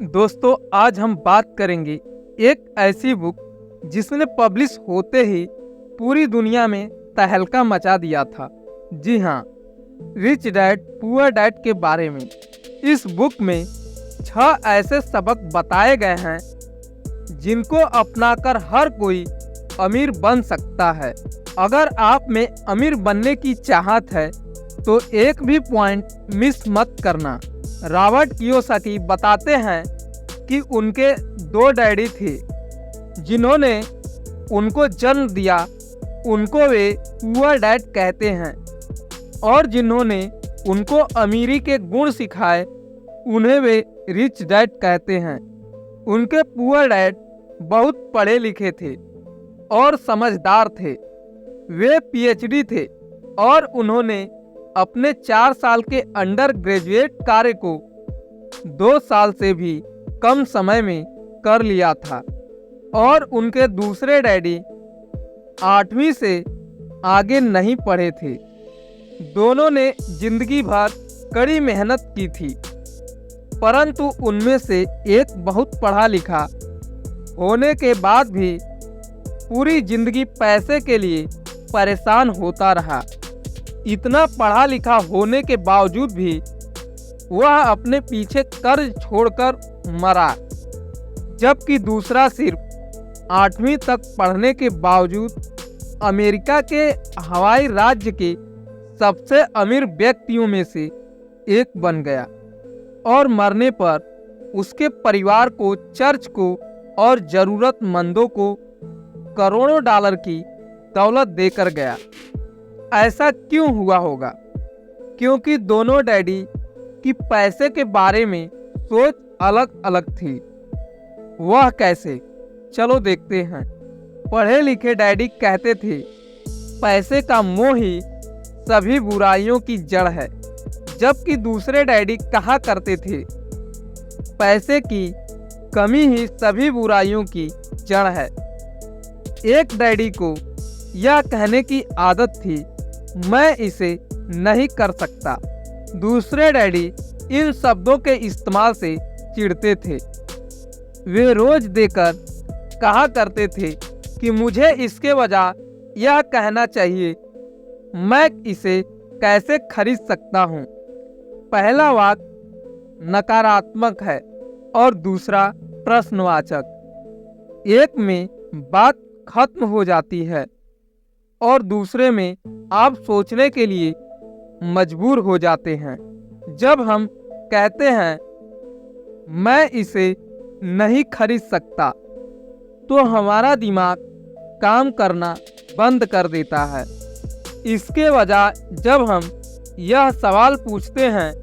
दोस्तों, आज हम बात करेंगे एक ऐसी बुक जिसने पब्लिश होते ही पूरी दुनिया में तहलका मचा दिया था। जी हाँ, रिच डैड पुअर डैड के बारे में। इस बुक में 6 ऐसे सबक बताए गए हैं जिनको अपनाकर हर कोई अमीर बन सकता है। अगर आप में अमीर बनने की चाहत है तो एक भी पॉइंट मिस मत करना। रॉबर्ट कियोसाकी बताते हैं कि उनके 2 डैडी थे जिन्होंने उनको जन्म दिया, उनको वे पुअर डैड कहते हैं, और जिन्होंने उनको अमीरी के गुण सिखाए उन्हें वे रिच डैड कहते हैं। उनके पुअर डैड बहुत पढ़े लिखे थे और समझदार थे। वे पीएचडी थे और उन्होंने अपने 4 साल के अंडर ग्रेजुएट कार्य को 2 साल से भी कम समय में कर लिया था। और उनके दूसरे डैडी 8वीं से आगे नहीं पढ़े थे। दोनों ने जिंदगी भर कड़ी मेहनत की थी, परंतु उनमें से एक बहुत पढ़ा लिखा होने के बाद भी पूरी जिंदगी पैसे के लिए परेशान होता रहा। इतना पढ़ा लिखा होने के बावजूद भी वह अपने पीछे कर्ज छोड़कर मरा, जबकि दूसरा सिर्फ 8वीं तक पढ़ने के बावजूद अमेरिका के हवाई राज्य के सबसे अमीर व्यक्तियों में से एक बन गया और मरने पर उसके परिवार को, चर्च को और जरूरतमंदों को करोड़ों डॉलर की दौलत देकर गया। ऐसा क्यों हुआ होगा? क्योंकि दोनों डैडी की पैसे के बारे में सोच अलग अलग थी। वह कैसे? चलो देखते हैं। पढ़े लिखे डैडी कहते थे पैसे का मोह ही सभी बुराइयों की जड़ है, जबकि दूसरे डैडी कहा करते थे पैसे की कमी ही सभी बुराइयों की जड़ है। एक डैडी को यह कहने की आदत थी मैं इसे नहीं कर सकता। दूसरे डैडी इन शब्दों के इस्तेमाल से चिढ़ते थे। वे रोज देकर कहा करते थे कि मुझे इसके बजाय यह कहना चाहिए मैं इसे कैसे खरीद सकता हूँ। पहला वाक्य नकारात्मक है और दूसरा प्रश्नवाचक। एक में बात खत्म हो जाती है और दूसरे में आप सोचने के लिए मजबूर हो जाते हैं। जब हम कहते हैं मैं इसे नहीं खरीद सकता, तो हमारा दिमाग काम करना बंद कर देता है। इसके बजाय जब हम यह सवाल पूछते हैं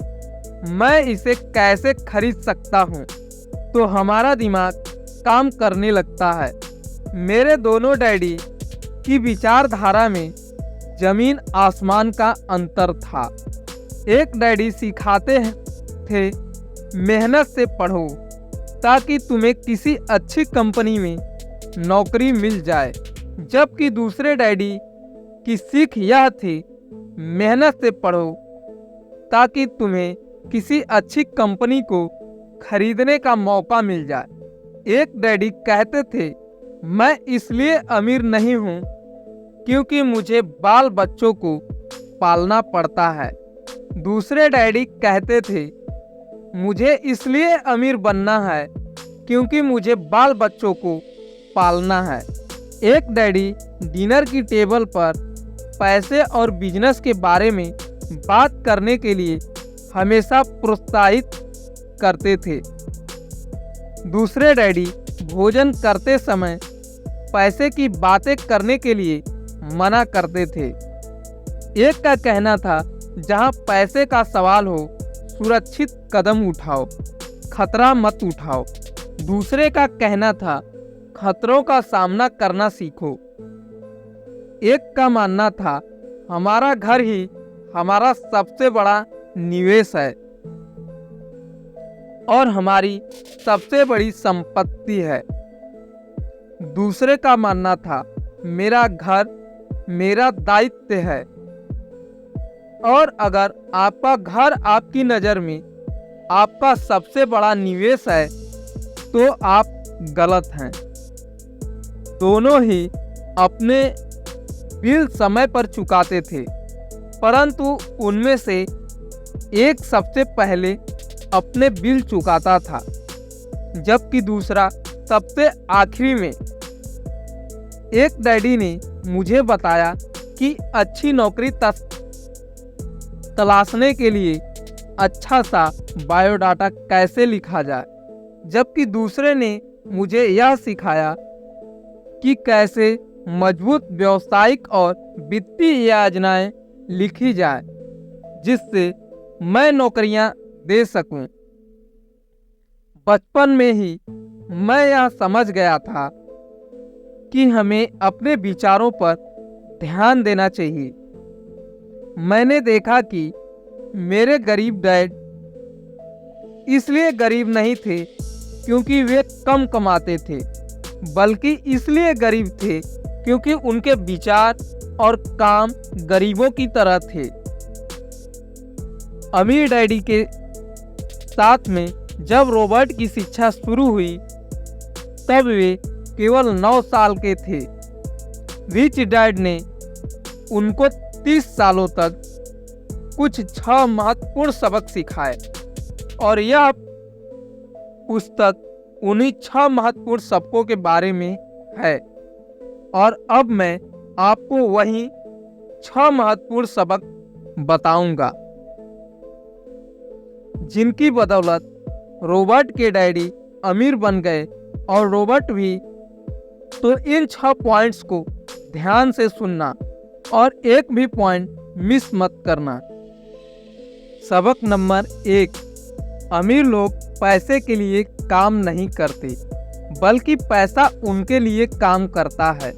मैं इसे कैसे खरीद सकता हूँ, तो हमारा दिमाग काम करने लगता है। मेरे दोनों डैडी की विचारधारा में जमीन आसमान का अंतर था। एक डैडी सिखाते थे मेहनत से पढ़ो ताकि तुम्हें किसी अच्छी कंपनी में नौकरी मिल जाए, जबकि दूसरे डैडी की सीख यह थी मेहनत से पढ़ो ताकि तुम्हें किसी अच्छी कंपनी को खरीदने का मौका मिल जाए। एक डैडी कहते थे मैं इसलिए अमीर नहीं हूँ क्योंकि मुझे बाल बच्चों को पालना पड़ता है। दूसरे डैडी कहते थे मुझे इसलिए अमीर बनना है क्योंकि मुझे बाल बच्चों को पालना है। एक डैडी डिनर की टेबल पर पैसे और बिजनेस के बारे में बात करने के लिए हमेशा प्रोत्साहित करते थे। दूसरे डैडी भोजन करते समय पैसे की बातें करने के लिए मना करते थे। एक का कहना था जहां पैसे का सवाल हो सुरक्षित कदम उठाओ, खतरा मत उठाओ। दूसरे का कहना था खतरों का सामना करना सीखो। एक का मानना था हमारा घर ही हमारा सबसे बड़ा निवेश है और हमारी सबसे बड़ी संपत्ति है। दूसरे का मानना था मेरा घर मेरा दायित्व है, और अगर आपका घर आपकी नज़र में आपका सबसे बड़ा निवेश है तो आप गलत हैं। दोनों ही अपने बिल समय पर चुकाते थे, परंतु उनमें से एक सबसे पहले अपने बिल चुकाता था, जबकि दूसरा सबसे आखिरी में। एक डैडी ने मुझे बताया कि अच्छी नौकरी तलाशने के लिए अच्छा सा बायोडाटा कैसे लिखा जाए, जबकि दूसरे ने मुझे यह सिखाया कि कैसे मजबूत व्यावसायिक और वित्तीय योजनाएं लिखी जाए जिससे मैं नौकरियां दे सकूं। बचपन में ही मैं यह समझ गया था कि हमें अपने विचारों पर ध्यान देना चाहिए। मैंने देखा कि मेरे गरीब डैड इसलिए गरीब नहीं थे क्योंकि वे कम कमाते थे, बल्कि इसलिए गरीब थे क्योंकि उनके विचार और काम गरीबों की तरह थे। अमीर डैडी के साथ में जब रॉबर्ट की शिक्षा शुरू हुई तब वे केवल 9 साल के थे। रिच डैड ने उनको 30 सालों तक कुछ 6 महत्वपूर्ण सबक सिखाए और यह पुस्तक उन्हीं 6 महत्वपूर्ण सबकों के बारे में है। और अब मैं आपको वही 6 महत्वपूर्ण सबक बताऊंगा जिनकी बदौलत रॉबर्ट के डैडी अमीर बन गए और रॉबर्ट भी। तो इन 6 पॉइंट्स को ध्यान से सुनना और एक भी पॉइंट मिस मत करना। सबक नंबर 1, अमीर लोग पैसे के लिए काम नहीं करते, बल्कि पैसा उनके लिए काम करता है।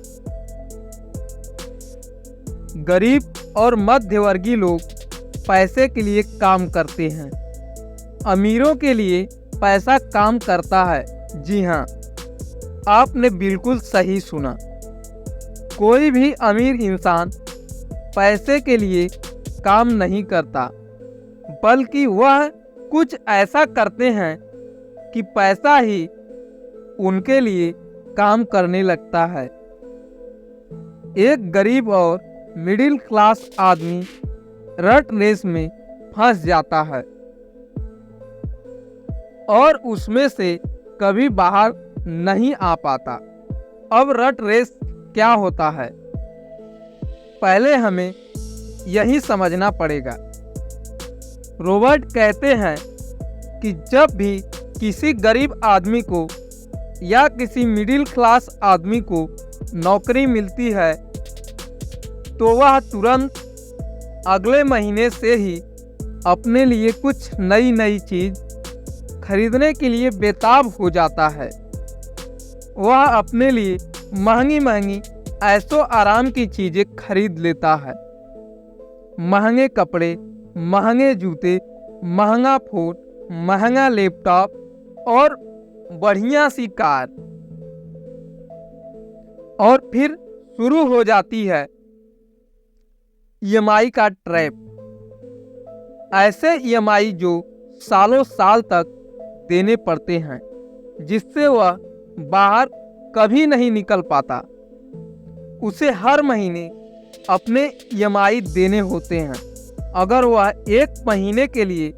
गरीब और मध्यवर्गीय लोग पैसे के लिए काम करते हैं, अमीरों के लिए पैसा काम करता है। जी हाँ, आपने बिल्कुल सही सुना। कोई भी अमीर इंसान पैसे के लिए काम नहीं करता, बल्कि वह कुछ ऐसा करते हैं कि पैसा ही उनके लिए काम करने लगता है। एक गरीब और मिडिल क्लास आदमी रट रेस में फंस जाता है और उसमें से कभी बाहर नहीं आ पाता। अब रट रेस क्या होता है, पहले हमें यही समझना पड़ेगा। रॉबर्ट कहते हैं कि जब भी किसी गरीब आदमी को या किसी मिडिल क्लास आदमी को नौकरी मिलती है तो वह तुरंत अगले महीने से ही अपने लिए कुछ नई चीज खरीदने के लिए बेताब हो जाता है। वह अपने लिए महंगी ऐशो आराम की चीजें खरीद लेता है। महंगे कपड़े, महंगे जूते, महंगा फोन, महंगा लैपटॉप और बढ़िया सी कार। और फिर शुरू हो जाती है ईएमआई का ट्रैप। ऐसे ईएमआई जो सालों साल तक देने पड़ते हैं, जिससे वह बाहर कभी नहीं निकल पाता। उसे हर महीने अपने ईएमआई देने होते हैं। अगर वह 1 महीने के लिए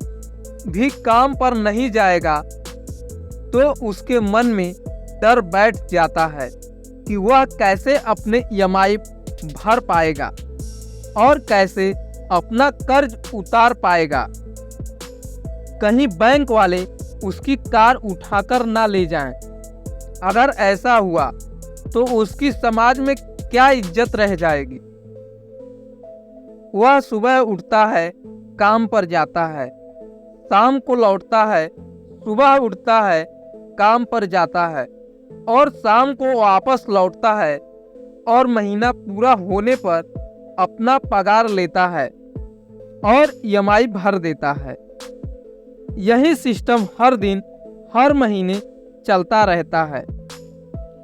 भी काम पर नहीं जाएगा तो उसके मन में डर बैठ जाता है कि वह कैसे अपने ईएमआई भर पाएगा और कैसे अपना कर्ज उतार पाएगा। कहीं बैंक वाले उसकी कार उठाकर ना ले जाएं। अगर ऐसा हुआ तो उसकी समाज में क्या इज्जत रह जाएगी। वह सुबह उठता है, काम पर जाता है, शाम को लौटता है, सुबह उठता है, काम पर जाता है और शाम को वापस लौटता है और महीना पूरा होने पर अपना पगार लेता है और ईएमआई भर देता है। यही सिस्टम हर दिन, हर महीने चलता रहता है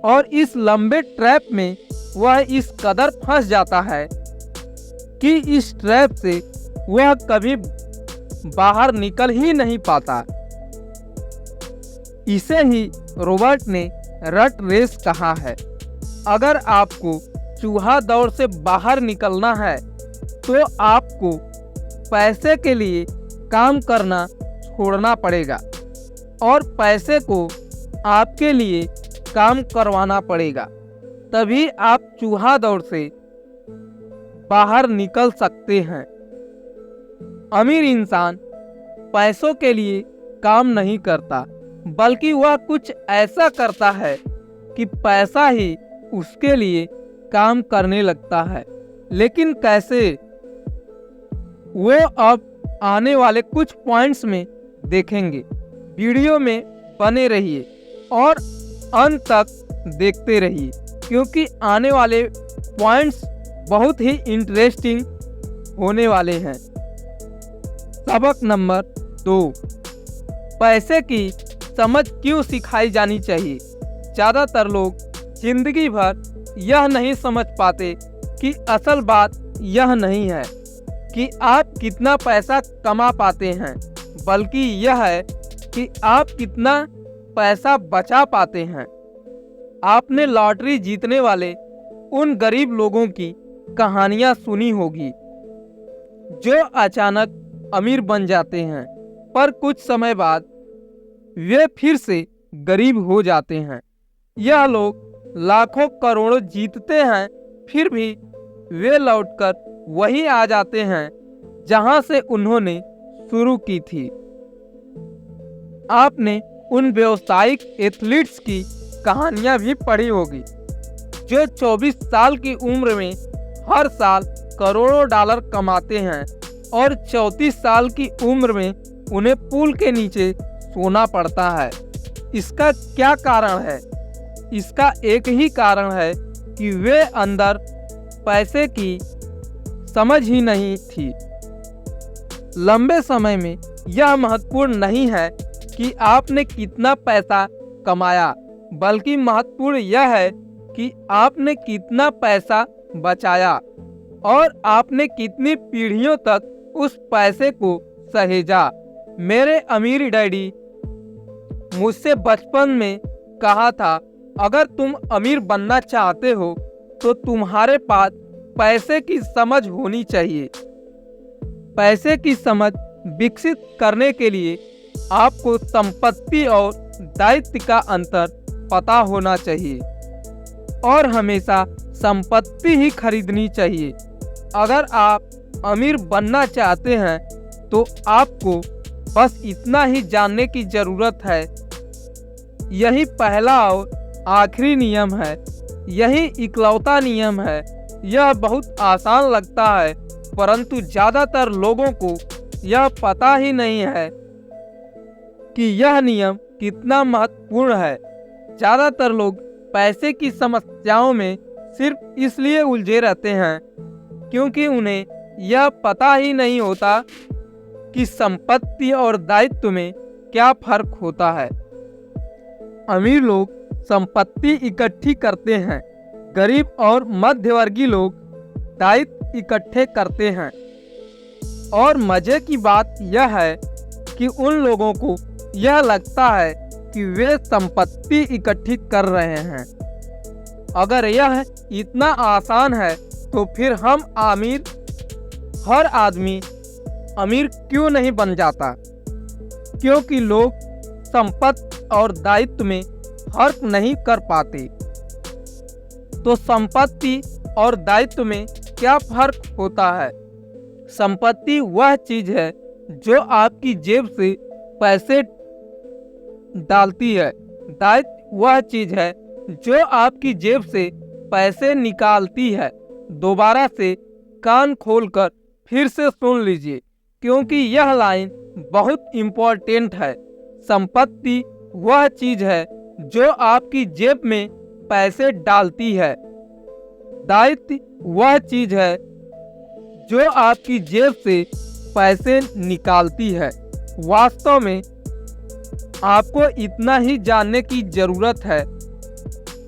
और इस लंबे ट्रैप में वह इस कदर फंस जाता है कि इस ट्रैप से वह कभी बाहर निकल ही नहीं पाता। इसे ही रॉबर्ट ने रट रेस कहा है। अगर आपको चूहा दौड़ से बाहर निकलना है तो आपको पैसे के लिए काम करना छोड़ना पड़ेगा और पैसे को आपके लिए काम करवाना पड़ेगा, तभी आप चूहा दौड़ से बाहर निकल सकते हैं। अमीर इंसान पैसों के लिए काम नहीं करता, बल्कि वह कुछ ऐसा करता है कि पैसा ही उसके लिए काम करने लगता है। लेकिन कैसे, वो अब आने वाले कुछ पॉइंट्स में देखेंगे। वीडियो में बने रहिए और अंत तक देखते रहिए, क्योंकि आने वाले पॉइंट्स बहुत ही इंटरेस्टिंग होने वाले हैं। सबक नंबर 2, पैसे की समझ क्यों सिखाई जानी चाहिए। ज़्यादातर लोग जिंदगी भर यह नहीं समझ पाते कि असल बात यह नहीं है कि आप कितना पैसा कमा पाते हैं, बल्कि यह है कि आप कितना पैसा बचा पाते हैं। आपने लॉटरी जीतने वाले उन गरीब लोगों की कहानियां सुनी होगी जो अचानक अमीर बन जाते हैं, पर कुछ समय बाद वे फिर से गरीब हो जाते हैं। यह लोग लाखों करोड़ों जीतते हैं, फिर भी वे लौटकर वही आ जाते हैं जहां से उन्होंने शुरू की थी। आपने उन व्यावसायिक एथलीट्स की कहानियां भी पढ़ी होगी जो 24 साल की उम्र में हर साल करोड़ों डॉलर कमाते हैं और 34 साल की उम्र में उन्हें पूल के नीचे सोना पड़ता है। इसका क्या कारण है? इसका एक ही कारण है कि वे अंदर पैसे की समझ ही नहीं थी। लंबे समय में यह महत्वपूर्ण नहीं है कि आपने कितना पैसा कमाया, बल्कि महत्वपूर्ण यह है कि आपने कितना पैसा बचाया और आपने कितनी पीढ़ियों तक उस पैसे को सहेजा। मेरे अमीर डैडी मुझसे बचपन में कहा था, अगर तुम अमीर बनना चाहते हो तो तुम्हारे पास पैसे की समझ होनी चाहिए। पैसे की समझ विकसित करने के लिए आपको संपत्ति और दायित्व का अंतर पता होना चाहिए और हमेशा संपत्ति ही खरीदनी चाहिए। अगर आप अमीर बनना चाहते हैं तो आपको बस इतना ही जानने की जरूरत है, यही पहला और आखिरी नियम है, यही इकलौता नियम है। यह बहुत आसान लगता है, परंतु ज़्यादातर लोगों को यह पता ही नहीं है कि यह नियम कितना महत्वपूर्ण है। ज़्यादातर लोग पैसे की समस्याओं में सिर्फ इसलिए उलझे रहते हैं क्योंकि उन्हें यह पता ही नहीं होता कि संपत्ति और दायित्व में क्या फर्क होता है। अमीर लोग संपत्ति इकट्ठी करते हैं, गरीब और मध्यवर्गीय लोग दायित्व इकट्ठे करते हैं। और मजे की बात यह है कि उन लोगों को यह लगता है कि वे संपत्ति इकट्ठी कर रहे हैं। अगर यह इतना आसान है तो फिर हर आदमी अमीर क्यों नहीं बन जाता? क्योंकि लोग संपत्ति और दायित्व में फर्क नहीं कर पाते। तो संपत्ति और दायित्व में क्या फर्क होता है? संपत्ति वह चीज है जो आपकी जेब से पैसे डालती है, दायित्व वह चीज है जो आपकी जेब से पैसे निकालती है। दोबारा से कान खोलकर फिर से सुन लीजिए, क्योंकि यह लाइन बहुत इम्पोर्टेंट है। संपत्ति वह चीज है जो आपकी जेब में पैसे डालती है, दायित्व वह चीज है जो आपकी जेब से पैसे निकालती है। वास्तव में आपको इतना ही जानने की जरूरत है।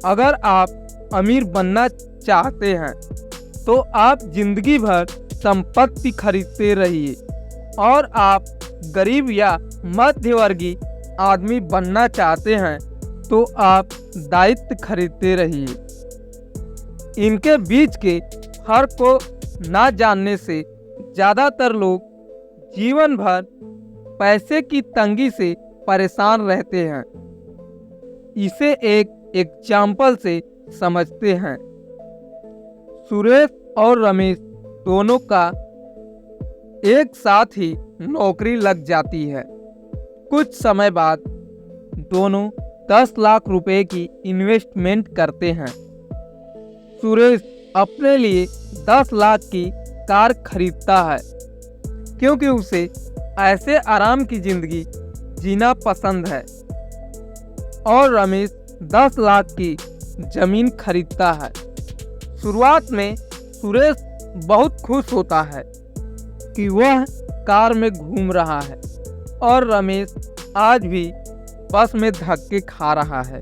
अगर आप अमीर बनना चाहते हैं तो आप जिंदगी भर संपत्ति खरीदते रहिए और आप गरीब या मध्यवर्गीय आदमी बनना चाहते हैं तो आप दायित्व खरीदते रहिए। इनके बीच के फर्क को ना जानने से ज़्यादातर लोग जीवन भर पैसे की तंगी से परेशान रहते हैं। इसे एक एग्जाम्पल से समझते हैं। सुरेश और रमेश दोनों का एक साथ ही नौकरी लग जाती है। कुछ समय बाद दोनों 10 लाख रुपए की इन्वेस्टमेंट करते हैं। सुरेश अपने लिए 10 लाख की कार खरीदता है क्योंकि उसे ऐसे आराम की जिंदगी जीना पसंद है, और रमेश 10 लाख की जमीन खरीदता है। शुरुआत में सुरेश बहुत खुश होता है कि वह कार में घूम रहा है और रमेश आज भी बस में धक्के खा रहा है।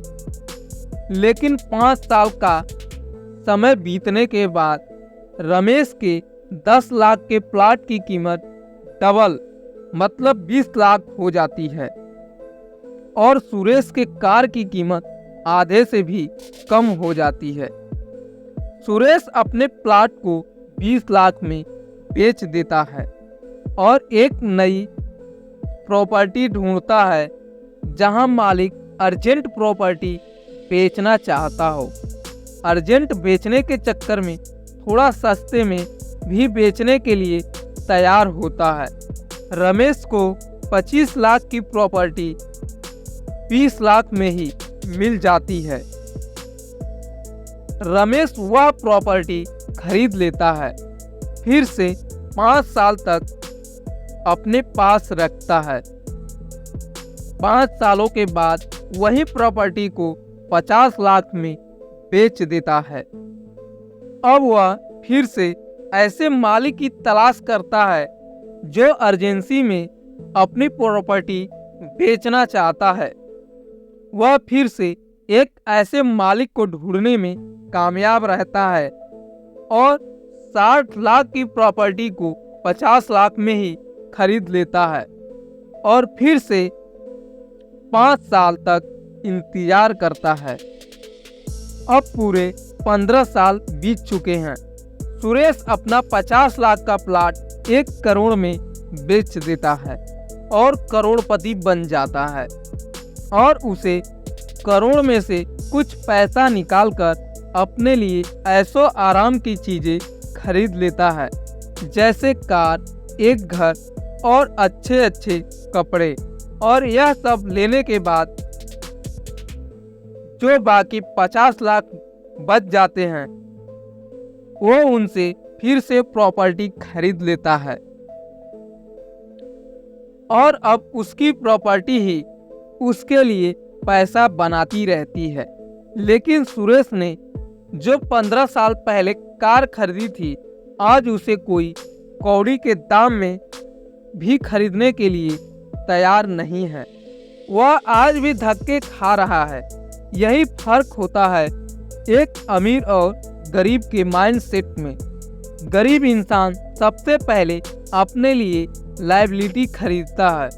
लेकिन 5 साल का समय बीतने के बाद रमेश के 10 लाख के प्लॉट की कीमत डबल मतलब 20 लाख हो जाती है और सुरेश के कार की कीमत आधे से भी कम हो जाती है। सुरेश अपने प्लॉट को 20 लाख में बेच देता है और एक नई प्रॉपर्टी ढूंढता है जहां मालिक अर्जेंट प्रॉपर्टी बेचना चाहता हो। अर्जेंट बेचने के चक्कर में थोड़ा सस्ते में भी बेचने के लिए तैयार होता है। रमेश को 25 लाख की प्रॉपर्टी 20 लाख में ही मिल जाती है। रमेश वह प्रॉपर्टी खरीद लेता है, फिर से 5 साल तक अपने पास रखता है। 5 सालों के बाद वही प्रॉपर्टी को 50 लाख में बेच देता है। अब वह फिर से ऐसे मालिक की तलाश करता है जो अर्जेंसी में अपनी प्रॉपर्टी बेचना चाहता है। वह फिर से एक ऐसे मालिक को ढूंढने में कामयाब रहता है और 60 लाख की प्रॉपर्टी को 50 लाख में ही खरीद लेता है और फिर से 5 साल तक इंतजार करता है। अब पूरे 15 साल बीत चुके हैं। सुरेश अपना 50 लाख का प्लॉट 1 करोड़ में बेच देता है और करोड़पति बन जाता है और उसे करोड़ में से कुछ पैसा निकालकर अपने लिए ऐशो आराम की चीजें खरीद लेता है, जैसे कार, एक घर और अच्छे अच्छे कपड़े। और यह सब लेने के बाद जो बाकी 50 लाख बच जाते हैं वो उनसे फिर से प्रॉपर्टी खरीद लेता है और अब उसकी प्रॉपर्टी ही उसके लिए पैसा बनाती रहती है। लेकिन सुरेश ने जो 15 साल पहले कार खरीदी थी, आज उसे कोई कौड़ी के दाम में भी खरीदने के लिए तैयार नहीं है। वह आज भी धक्के खा रहा है। यही फर्क होता है एक अमीर और गरीब के माइंडसेट में। गरीब इंसान सबसे पहले अपने लिए लायबिलिटी खरीदता है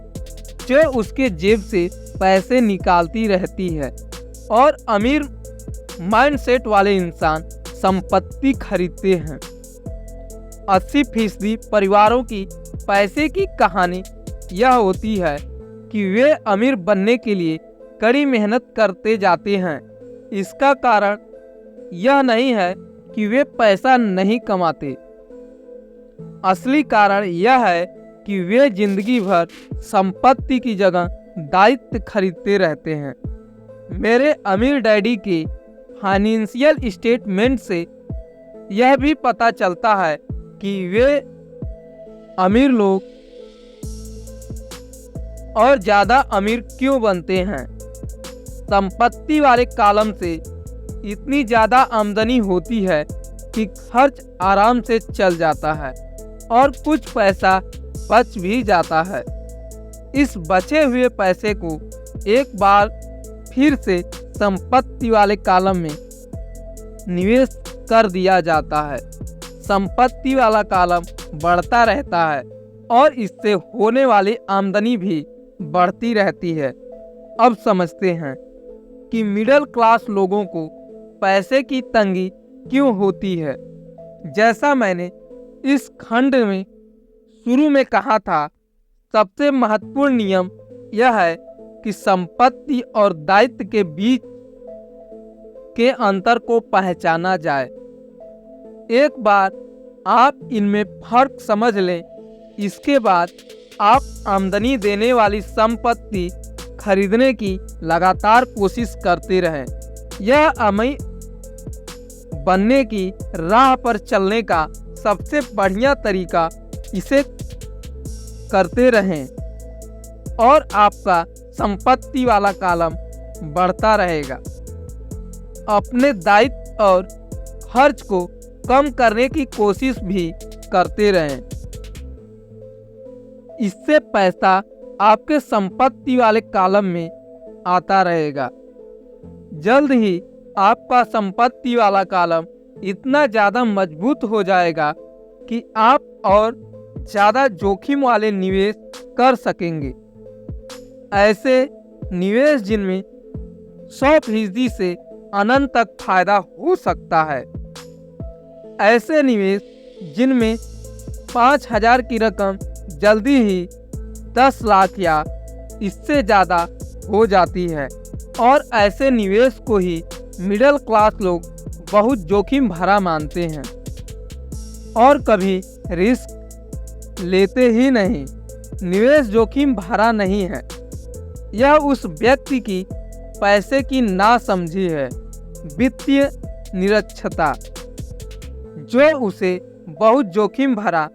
जो उसके जेब से पैसे निकालती रहती है, और अमीर माइंडसेट वाले इंसान संपत्ति खरीदते हैं। 80% परिवारों की पैसे की कहानी यह होती है कि वे अमीर बनने के लिए कड़ी मेहनत करते जाते हैं। इसका कारण यह नहीं है कि वे पैसा नहीं कमाते। असली कारण यह है कि वे जिंदगी भर संपत्ति की जगह दायित्व खरीदते रहते हैं। मेरे अमीर डैडी के फाइनेंशियल स्टेटमेंट से यह भी पता चलता है कि वे अमीर लोग और ज़्यादा अमीर क्यों बनते हैं। संपत्ति वाले कॉलम से इतनी ज़्यादा आमदनी होती है कि खर्च आराम से चल जाता है और कुछ पैसा बच भी जाता है। इस बचे हुए पैसे को एक बार फिर से संपत्ति वाले कॉलम में निवेश कर दिया जाता है। संपत्ति वाला कॉलम बढ़ता रहता है और इससे होने वाली आमदनी भी बढ़ती रहती है। अब समझते हैं कि मिडिल क्लास लोगों को पैसे की तंगी क्यों होती है। जैसा मैंने इस खंड में शुरू में कहा था, सबसे महत्वपूर्ण नियम यह है कि संपत्ति और दायित्व के बीच के अंतर को पहचाना जाए। एक बार आप इनमें फर्क समझ लें, इसके बाद आप आमदनी देने वाली संपत्ति खरीदने की लगातार कोशिश करते रहें। यह अमीर बनने की राह पर चलने का सबसे बढ़िया तरीका इसे करते रहें और आपका संपत्ति वाला कॉलम बढ़ता रहेगा। अपने दायित्व और खर्च को कम करने की कोशिश भी करते रहें। इससे पैसा आपके संपत्ति वाले कॉलम में आता रहेगा। जल्द ही आपका संपत्ति वाला कॉलम इतना ज़्यादा मजबूत हो जाएगा कि आप और ज़्यादा जोखिम वाले निवेश कर सकेंगे। ऐसे निवेश जिनमें 100% से अनंत तक फायदा हो सकता है। ऐसे निवेश जिनमें 5,000 की रकम जल्दी ही 10 लाख या इससे ज़्यादा हो जाती है। और ऐसे निवेश को ही मिडिल क्लास लोग बहुत जोखिम भरा मानते हैं और कभी रिस्क लेते ही नहीं। निवेश जोखिम भरा नहीं है, यह उस व्यक्ति की पैसे की नासमझी है, वित्तीय निरक्षरता, जो उसे बहुत जोखिम भरा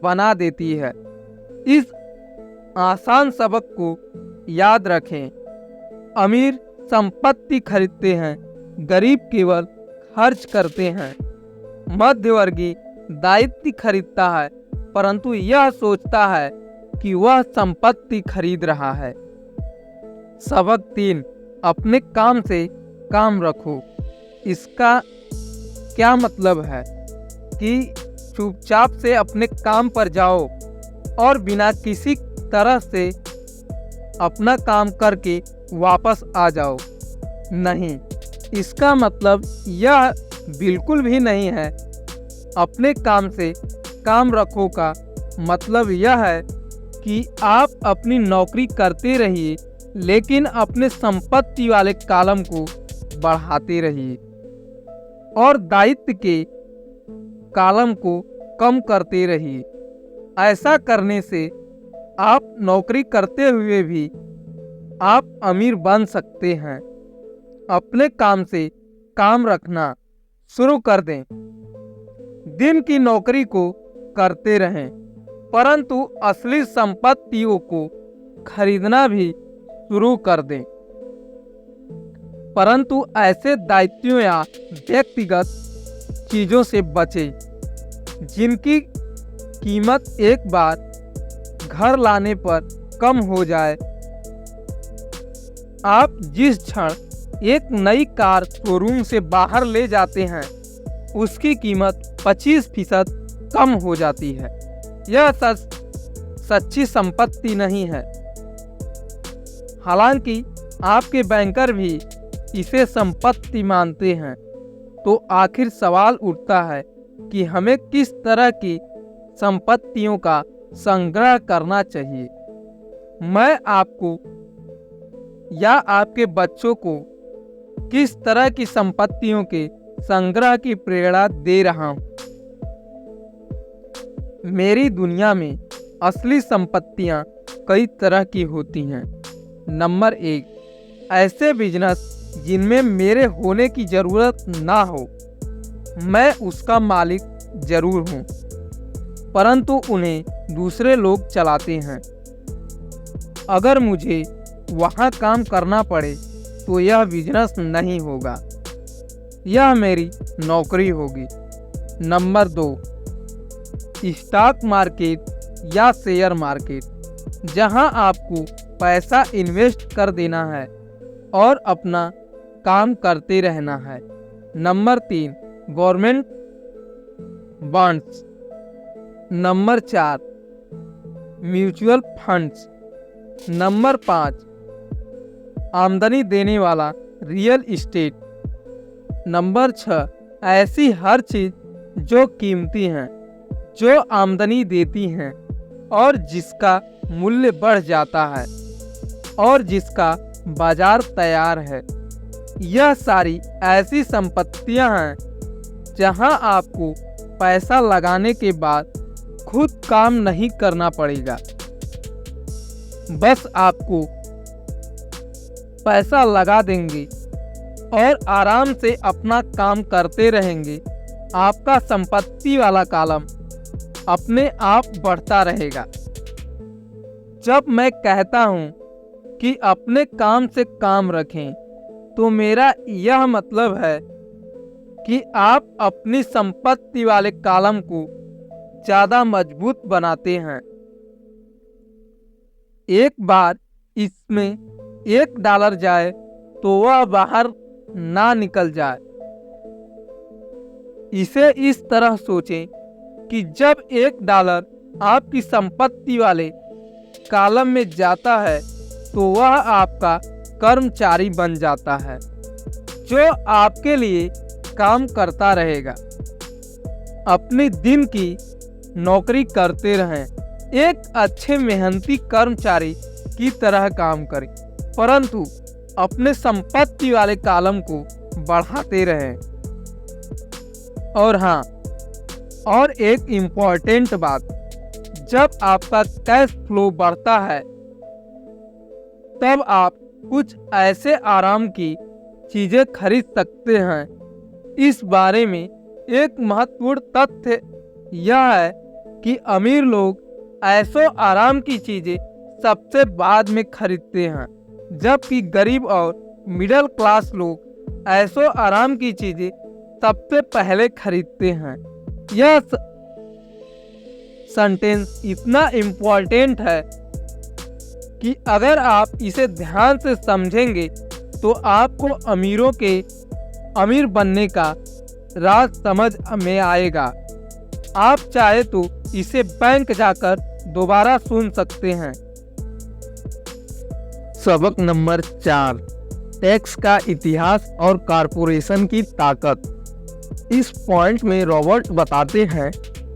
बना देती है। इस आसान सबक को याद रखें। अमीर संपत्ति खरीदते हैं, गरीब केवल खर्च करते हैं। मध्यवर्गीय दायित्व खरीदता है, परंतु यह सोचता है कि वह संपत्ति खरीद रहा है। सबक 3, अपने काम से काम रखो। इसका क्या मतलब है कि चुपचाप से अपने काम पर जाओ और बिना किसी तरह से अपना काम करके वापस आ जाओ। नहीं, इसका मतलब यह बिल्कुल भी नहीं है। अपने काम से काम रखो का मतलब यह है कि आप अपनी नौकरी करते रहिए, लेकिन अपने संपत्ति वाले कॉलम को बढ़ाते रहिए और दायित्व के कॉलम को कम करते रहिए। ऐसा करने से आप नौकरी करते हुए भी आप अमीर बन सकते हैं। अपने काम से काम रखना शुरू कर दें। दिन की नौकरी को करते रहें, परंतु असली संपत्तियों को खरीदना भी शुरू कर दें। परंतु ऐसे दायित्वों या व्यक्तिगत चीज़ों से बचें जिनकी कीमत एक बार घर लाने पर कम हो जाए। आप जिस क्षण एक नई कार शोरूम से बाहर ले जाते हैं, उसकी कीमत 25% कम हो जाती है। यह सच्ची संपत्ति नहीं है। हालांकि आपके बैंकर भी इसे संपत्ति मानते हैं। तो आखिर सवाल उठता है कि हमें किस तरह की संपत्तियों का संग्रह करना चाहिए। मैं आपको या आपके बच्चों को किस तरह की संपत्तियों के संग्रह की प्रेरणा दे रहा हूं। मेरी दुनिया में असली संपत्तियां कई तरह की होती हैं। नंबर 1, ऐसे बिजनेस जिनमें मेरे होने की ज़रूरत ना हो। मैं उसका मालिक जरूर हूँ, परंतु उन्हें दूसरे लोग चलाते हैं। अगर मुझे वहाँ काम करना पड़े तो यह बिजनेस नहीं होगा, यह मेरी नौकरी होगी। नंबर 2, स्टॉक मार्केट या शेयर मार्केट, जहां आपको पैसा इन्वेस्ट कर देना है और अपना काम करते रहना है। Number 3, government bonds. Number 4, mutual funds. Number 5, आमदनी देने वाला रियल इस्टेट। नंबर 6, ऐसी हर चीज़ जो कीमती हैं, जो आमदनी देती हैं और जिसका मूल्य बढ़ जाता है और जिसका बाजार तैयार है। यह सारी ऐसी संपत्तियां हैं जहां आपको पैसा लगाने के बाद खुद काम नहीं करना पड़ेगा, बस आपको पैसा लगा देंगे और आराम से अपना काम करते रहेंगे। आपका संपत्ति वाला कॉलम अपने आप बढ़ता रहेगा। जब मैं कहता हूँ कि अपने काम से काम रखें, तो मेरा यह मतलब है कि आप अपनी संपत्ति वाले कॉलम को ज़्यादा मजबूत बनाते हैं। एक बार इसमें $1 जाए तो वह बाहर ना निकल जाए। इसे इस तरह सोचें कि जब $1 आपकी संपत्ति वाले कॉलम में जाता है तो वह आपका कर्मचारी बन जाता है, जो आपके लिए काम करता रहेगा। अपने दिन की नौकरी करते रहें, एक अच्छे मेहनती कर्मचारी की तरह काम करें, परंतु अपने संपत्ति वाले कॉलम को बढ़ाते रहें। और हाँ, और एक इम्पॉर्टेंट बात, जब आपका कैश फ्लो बढ़ता है तब आप कुछ ऐसे आराम की चीज़ें खरीद सकते हैं। इस बारे में एक महत्वपूर्ण तथ्य यह है कि अमीर लोग ऐसो आराम की चीज़ें सबसे बाद में खरीदते हैं, जबकि गरीब और मिडिल क्लास लोग ऐसो आराम की चीज़ें सबसे पहले खरीदते हैं। यह सेंटेंस इतना इम्पोर्टेंट है कि अगर आप इसे ध्यान से समझेंगे तो आपको अमीरों के अमीर बनने का राज समझ में आएगा। आप चाहे तो इसे बैंक जाकर दोबारा सुन सकते हैं। सबक नंबर 4, टैक्स का इतिहास और कॉरपोरेशन की ताकत। इस पॉइंट में रॉबर्ट बताते हैं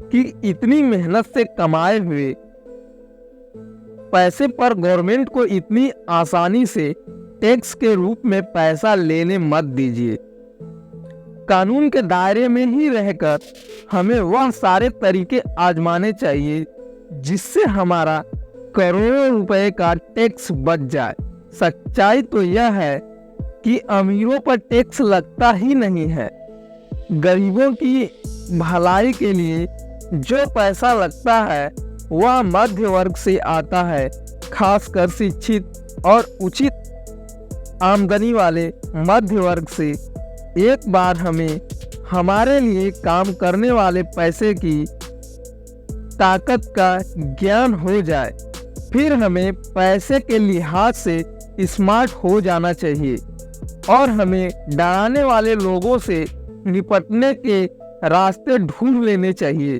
कि इतनी मेहनत से कमाए हुए पैसे पर गवर्नमेंट को इतनी आसानी से टैक्स के रूप में पैसा लेने मत दीजिए। कानून के दायरे में ही रहकर हमें वह सारे तरीके आजमाने चाहिए जिससे हमारा करोड़ों रुपए का टैक्स बच जाए। सच्चाई तो यह है कि अमीरों पर टैक्स लगता ही नहीं है। गरीबों की भलाई के लिए जो पैसा लगता है वह मध्य वर्ग से आता है, खासकर शिक्षित और उचित आमदनी वाले मध्य वर्ग से। एक बार हमें हमारे लिए काम करने वाले पैसे की ताकत का ज्ञान हो जाए, फिर हमें पैसे के लिहाज से स्मार्ट हो जाना चाहिए और हमें डराने वाले लोगों से निपटने के रास्ते ढूंढ लेने चाहिए।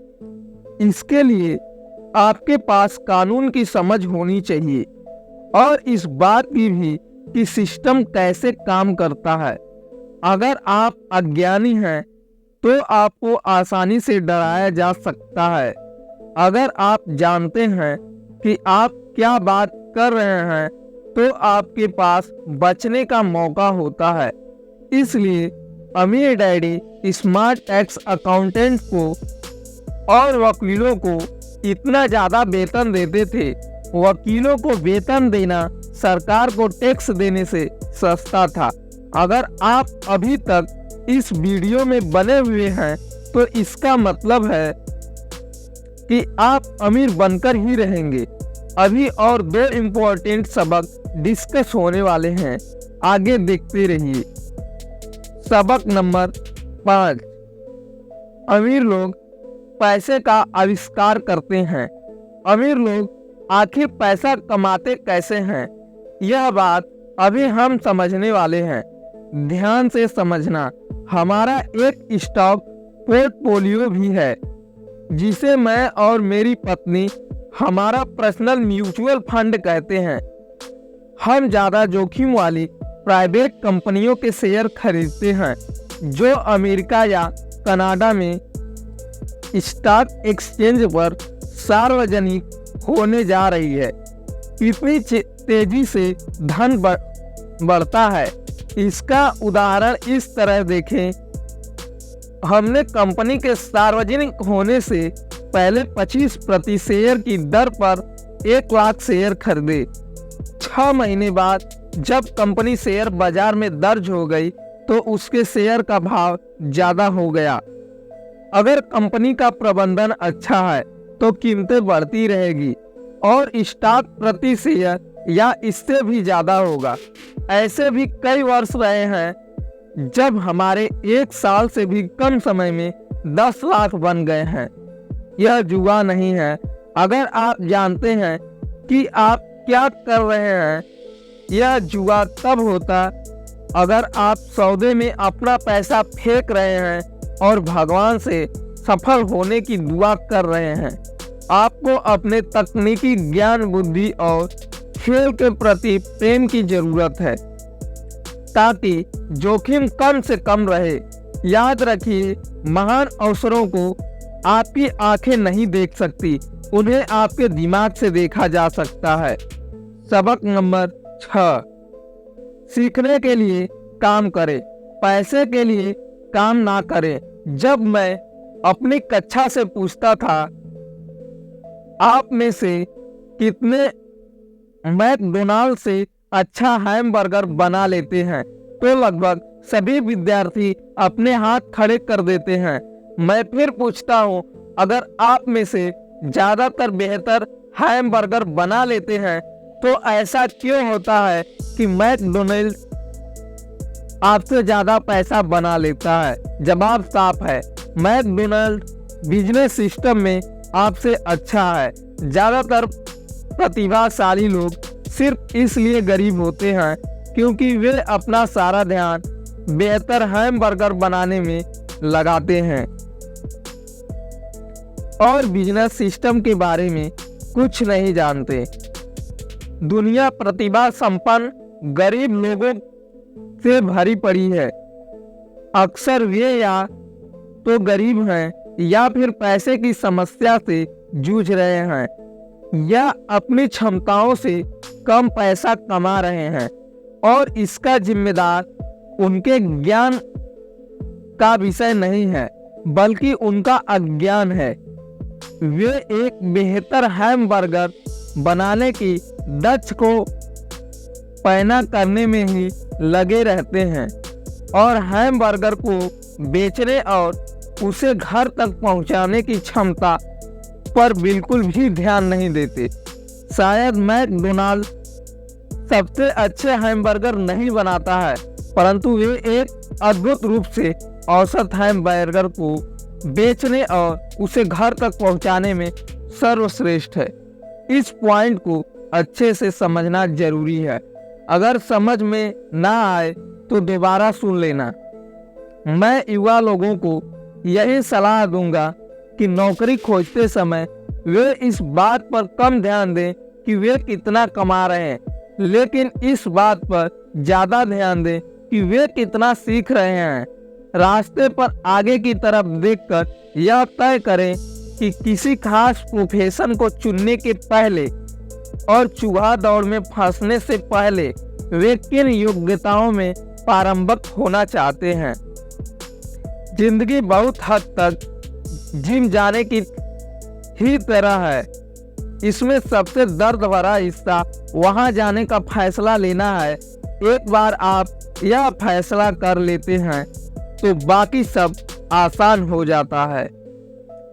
इसके लिए आपके पास कानून की समझ होनी चाहिए और इस बात की भी कि सिस्टम कैसे काम करता है। अगर आप अज्ञानी हैं तो आपको आसानी से डराया जा सकता है। अगर आप जानते हैं कि आप क्या बात कर रहे हैं तो आपके पास बचने का मौका होता है। इसलिए अमीर डैडी स्मार्ट टैक्स अकाउंटेंट को और वकीलों को इतना ज़्यादा वेतन देते थे। वकीलों को वेतन देना सरकार को टैक्स देने से सस्ता था। अगर आप अभी तक इस वीडियो में बने हुए हैं तो इसका मतलब है कि आप अमीर बनकर ही रहेंगे। अभी और 2 इम्पोर्टेंट सबक डिस्कस होने वाले हैं, आगे देखते रहिए। सबक नंबर 5, अमीर लोग पैसे का आविष्कार करते हैं। अमीर लोग आखिर पैसा कमाते कैसे हैं, यह बात अभी हम समझने वाले हैं। ध्यान से समझना। हमारा एक स्टॉक पोर्टफोलियो भी है जिसे मैं और मेरी पत्नी हमारा पर्सनल म्यूचुअल फंड कहते हैं। हम ज़्यादा जोखिम वाली प्राइवेट कंपनियों के शेयर खरीदते हैं जो अमेरिका या कनाडा में स्टॉक एक्सचेंज पर सार्वजनिक होने जा रही है। इतनी तेजी से धन बढ़ता है। इसका उदाहरण इस तरह देखें, हमने कंपनी के सार्वजनिक होने से पहले 25% शेयर की दर पर 1 लाख शेयर खरीदे। 6 महीने बाद जब कंपनी शेयर बाजार में दर्ज हो गई तो उसके शेयर का भाव ज़्यादा हो गया। अगर कंपनी का प्रबंधन अच्छा है तो कीमतें बढ़ती रहेगी और स्टॉक प्रति शेयर या इससे भी ज़्यादा होगा। ऐसे भी कई वर्ष रहे हैं जब हमारे 1 साल से भी कम समय में 10 लाख बन गए हैं। यह जुआ नहीं है। अगर आप जानते हैं कि आप क्या कर रहे हैं, यह जुआ तब होता अगर आप सौदे में अपना पैसा फेंक रहे हैं और भगवान से सफल होने की दुआ कर रहे हैं। आपको अपने तकनीकी ज्ञान, बुद्धि और खेल के प्रति प्रेम की जरूरत है ताकि जोखिम कम से कम रहे। याद रखिए, महान अवसरों को आपकी आंखें नहीं देख सकती, उन्हें आपके दिमाग से देखा जा सकता है। सबक नंबर 6, सीखने के लिए काम करें, पैसे के लिए काम ना करें। जब मैं अपनी कक्षा से पूछता था आप में से कितने मैकडोनाल्ड से अच्छा हैमबर्गर बना लेते हैं, तो लगभग सभी विद्यार्थी अपने हाथ खड़े कर देते हैं। मैं फिर पूछता हूं, अगर आप में से ज़्यादातर बेहतर हैमबर्गर बना लेते हैं तो ऐसा क्यों होता है कि मैकडोनाल्ड आपसे ज़्यादा पैसा बना लेता है? जवाब साफ है, मैकडोनाल्ड बिजनेस सिस्टम में आपसे अच्छा है। ज़्यादातर प्रतिभाशाली लोग सिर्फ इसलिए गरीब होते हैं क्योंकि वे अपना सारा ध्यान बेहतर हैमबर्गर बनाने में लगाते हैं और बिजनेस सिस्टम के बारे में कुछ नहीं जानते। दुनिया प्रतिभा संपन्न गरीब लोगों से भरी पड़ी है। अक्सर वे या तो गरीब हैं या फिर पैसे की समस्या से जूझ रहे हैं या अपनी क्षमताओं से कम पैसा कमा रहे हैं और इसका जिम्मेदार उनके ज्ञान का विषय नहीं है बल्कि उनका अज्ञान है। वे एक बेहतर हैमबर्गर बनाने की दक्ष को पैना करने में ही लगे रहते हैं और हैमबर्गर को बेचने और उसे घर तक पहुंचाने की क्षमता पर बिल्कुल भी ध्यान नहीं देते। शायद मैकडोनाल्ड सबसे अच्छे हैमबर्गर नहीं बनाता है, परंतु वे एक अद्भुत रूप से औसत हैमबर्गर को बेचने और उसे घर तक पहुंचाने में सर्वश्रेष्ठ है। इस पॉइंट को अच्छे से समझना जरूरी है। अगर समझ में ना आए तो दोबारा सुन लेना। मैं युवा लोगों को यही सलाह दूंगा कि नौकरी खोजते समय वे इस बात पर कम ध्यान दें कि वे कितना कमा रहे हैं, लेकिन इस बात पर ज़्यादा ध्यान दें कि वे कितना सीख रहे हैं। रास्ते पर आगे की तरफ देखकर यह तय करें कि किसी खास प्रोफेशन को चुनने के पहले और चूहा दौड़ में फंसने से पहले वे किन योग्यताओं में पारंगत होना चाहते हैं। जिंदगी बहुत हद तक जिम जाने की ही तरह है। इसमें सबसे दर्द भरा हिस्सा वहां जाने का फैसला लेना है। एक बार आप यह फैसला कर लेते हैं तो बाकी सब आसान हो जाता है।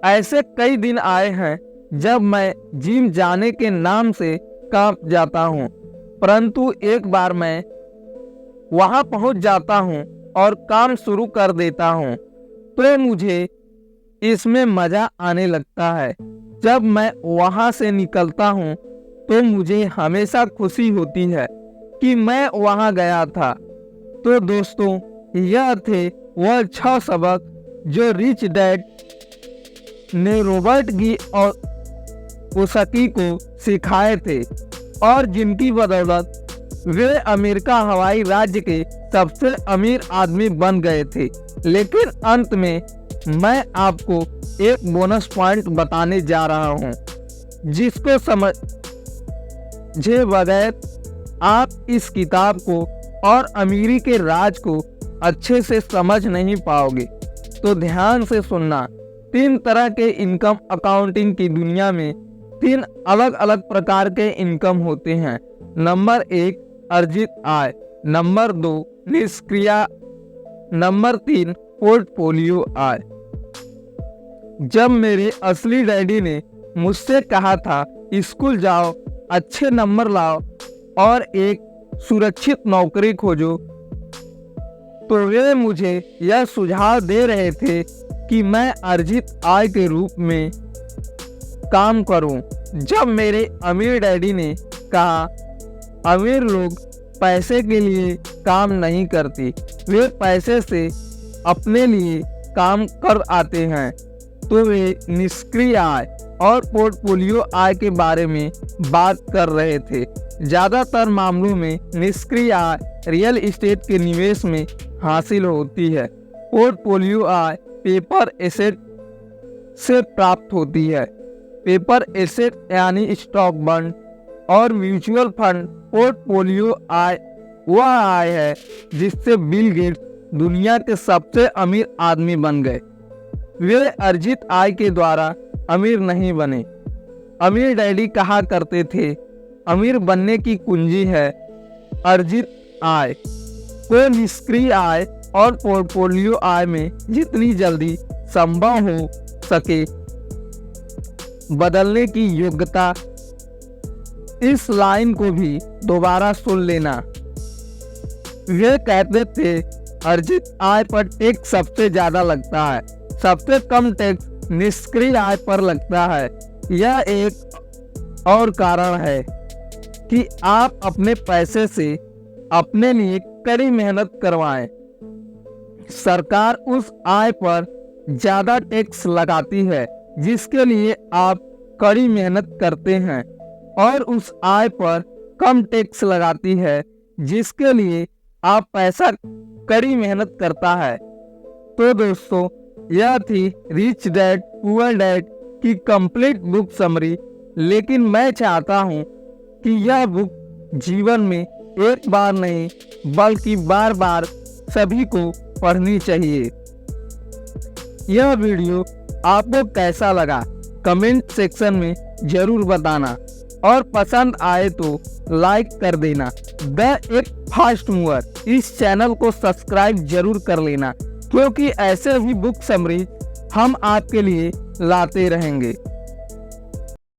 ऐसे कई दिन आए हैं जब मैं जिम जाने के नाम से कांप जाता हूँ, परंतु एक बार मैं वहां पहुंच जाता हूँ और काम शुरू कर देता हूँ तो मुझे इसमें मजा आने लगता है। जब मैं वहां से निकलता हूँ तो मुझे हमेशा खुशी होती है कि मैं वहां गया था। तो दोस्तों, यह थे वह 6 सबक जो रिच डैड ने रॉबर्ट कियोसाकी को सिखाए थे और जिनकी बदौलत वे अमेरिका हवाई राज्य के सबसे अमीर आदमी बन गए थे। लेकिन अंत में मैं आपको एक बोनस पॉइंट बताने जा रहा हूं, जिसको समझे बगैर आप इस किताब को और अमीरी के राज को अच्छे से समझ नहीं पाओगे। तो ध्यान से सुनना। 3 तरह के इनकम अकाउंटिंग की दुनिया में 3 अलग अलग प्रकार के इनकम होते हैं। नंबर 1 अर्जित आय, नंबर 2 निष्क्रिय, नंबर 3 पोर्टफोलियो आय। जब मेरे असली डैडी ने मुझसे कहा था स्कूल जाओ, अच्छे नंबर लाओ और एक सुरक्षित नौकरी खोजो, तो वे मुझे यह सुझाव दे रहे थे कि मैं अर्जित आय के रूप में काम करूं। जब मेरे अमीर डैडी ने कहा अमीर लोग पैसे के लिए काम नहीं करते, वे पैसे से अपने लिए काम कर आते हैं, तो वे निष्क्रिय आय और पोर्टफोलियो आय के बारे में बात कर रहे थे। ज़्यादातर मामलों में निष्क्रिय आय रियल एस्टेट के निवेश में हासिल होती है। पोर्टफोलियो आय पेपर एसेट से प्राप्त होती है। पेपर एसेट यानी स्टॉक बॉन्ड और म्यूचुअल फंड। पोर्टफोलियो आय वह आय है जिससे बिल गेट्स दुनिया के सबसे अमीर आदमी बन गए। वे अर्जित आय के द्वारा अमीर नहीं बने। अमीर डैडी कहा करते थे अमीर बनने की कुंजी है अर्जित आय को निष्क्रिय आय और पोर्टफोलियो आय में जितनी जल्दी संभव हो सके बदलने की योग्यता। इस लाइन को भी दोबारा सुन लेना। वे कहते थे अर्जित आय पर टैक्स सबसे ज्यादा लगता है, सबसे कम टैक्स निष्क्रिय आय पर लगता है। यह एक और कारण है कि आप अपने पैसे से अपने लिए कड़ी मेहनत करवाएं। सरकार उस आय पर ज्यादा टैक्स लगाती है जिसके लिए आप कड़ी मेहनत करते हैं, और उस आय पर कम टैक्स लगाती है जिसके लिए आप पैसा कड़ी मेहनत करता है। तो दोस्तों, यह थी रिच डैड पुअर डैड की कंप्लीट बुक समरी। लेकिन मैं चाहता हूं कि यह बुक जीवन में एक बार नहीं बल्कि बार बार सभी को पढ़नी चाहिए। यह वीडियो आपको कैसा लगा कमेंट सेक्शन में जरूर बताना, और पसंद आए तो लाइक कर देना। द एक फास्ट मूवर इस चैनल को सब्सक्राइब जरूर कर लेना, क्योंकि ऐसे भी बुक समरी हम आपके लिए लाते रहेंगे।